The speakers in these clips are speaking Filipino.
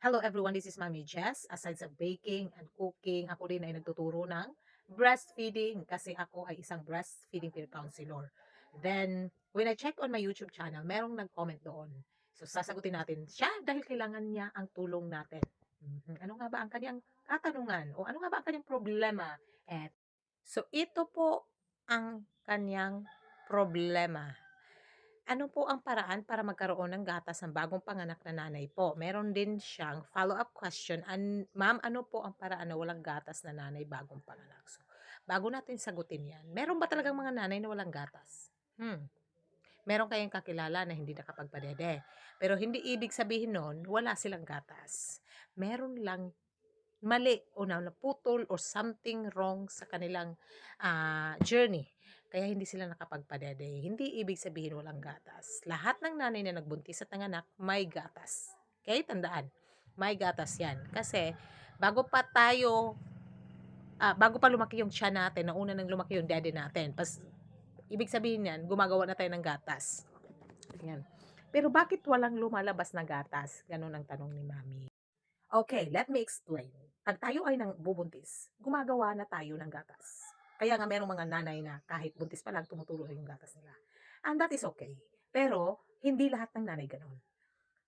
Hello everyone, this is Mami Jess. Aside sa baking and cooking, ako rin ay nagtuturo ng breastfeeding kasi ako ay isang breastfeeding peer counselor. Then, when I check on my YouTube channel, merong nag-comment doon. So, sasagutin natin siya dahil kailangan niya ang tulong natin. Ano nga ba ang kanyang katanungan o ano nga ba ang kanyang problema? So, ito po ang kanyang problema. Ano po ang paraan para magkaroon ng gatas ng bagong panganak na nanay po? Meron din siyang follow-up question. Ma'am, ano po ang paraan na walang gatas na nanay bagong panganak? So, bago natin sagutin yan, meron ba talagang mga nanay na walang gatas? Meron kayong kakilala na hindi nakapagpadede. Pero hindi ibig sabihin nun, wala silang gatas. Meron lang mali o naputol or something wrong sa kanilang journey. Kaya hindi sila nakapagpadede. Hindi ibig sabihin walang gatas. Lahat ng nanay na nagbuntis at nanganak, may gatas. Okay? Tandaan, may gatas yan. Kasi, bago pa lumaki yung tiyan natin, nauna nang lumaki yung daddy natin. Ibig sabihin yan, gumagawa na tayo ng gatas. Yan. Pero bakit walang lumalabas na gatas? Ganun ang tanong ni Mami. Okay, let me explain. Pag tayo ay nang bubuntis, gumagawa na tayo ng gatas. Kaya nga merong mga nanay na kahit buntis pa lang, tumutulo yung gatas nila. And that is okay. Pero, hindi lahat ng nanay ganun.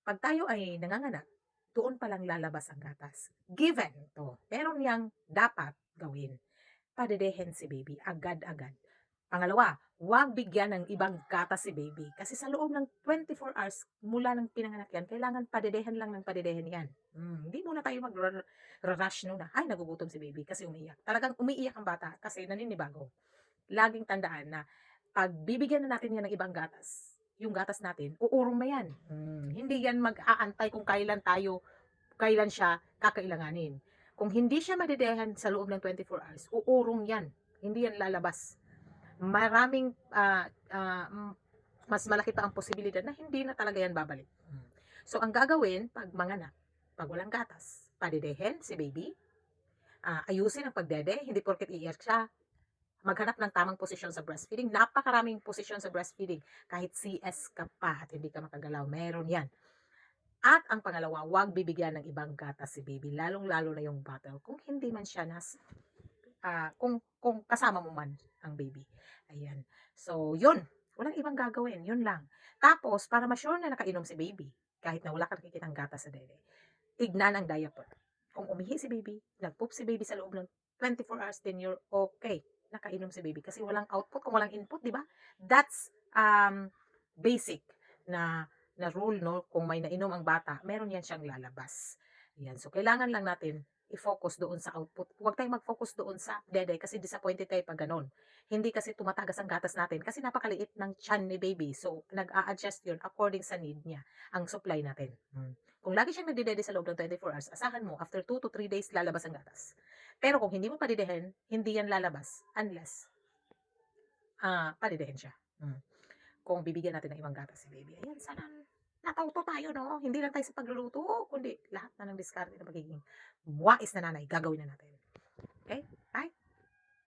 Pag tayo ay nanganganak, doon pa lang lalabas ang gatas. Given to. Meron yang dapat gawin. Padedehin si baby agad-agad. Pangalawa, huwag bigyan ng ibang gatas si baby. Kasi sa loob ng 24 hours mula ng pinanganak yan, kailangan padedehan lang ng padedehan yan. Hindi muna tayo mag-rush na, ay, nagugutom si baby kasi umiiyak. Talagang umiiyak ang bata kasi naninibago. Laging tandaan na pag bibigyan na natin yan ng ibang gatas, yung gatas natin, uurong na yan. Hindi yan mag-aantay kung kailan siya kakailanganin. Kung hindi siya madedehan sa loob ng 24 hours, uurong yan. Hindi yan lalabas. Maraming mas malaki pa ang posibilidad na hindi na talaga yan babalik. So, ang gagawin pag manganak, pag walang gatas, padedehin si baby, ayusin ang pagdede, hindi porket iiyak siya, maghanap ng tamang posisyon sa breastfeeding. Napakaraming posisyon sa breastfeeding. Kahit CS ka pa at hindi ka makagalaw, meron yan. At ang pangalawa, huwag bibigyan ng ibang gatas si baby, lalong-lalo na yung bottle. Kung hindi man siya kung kasama mo man ang baby. Ayan. So, yun. Walang ibang gagawin. Yun lang. Tapos, para ma-sure na nakainom si baby, kahit na wala kang nakikitang gatas sa dede, tignan ang diaper. Kung umihi si baby, nag-poop si baby sa loob ng 24 hours, then you're okay. Nakainom si baby. Kasi walang output kung walang input, di ba? That's basic na rule, no? Kung may nainom ang bata, meron yan siyang lalabas. Yan. So, kailangan lang natin i-focus doon sa output. Huwag tayong mag-focus doon sa dede kasi disappointed tayo pag ganun. Hindi kasi tumatagas ang gatas natin kasi napakaliit ng tiyan ni baby. So, nag-a-adjust yun according sa need niya, ang supply natin. Kung lagi siyang nagdidede sa loob ng 24 hours, asahan mo, after 2 to 3 days, lalabas ang gatas. Pero kung hindi mo padidehin, hindi yan lalabas unless padidehin siya. Kung bibigyan natin ng ibang gatas si baby. Ayan, sana natauto tayo, no? Hindi lang tayo sa pagluluto, kundi lahat na ng diskarte na magiging wais na nanay, gagawin na natin. Okay? Bye!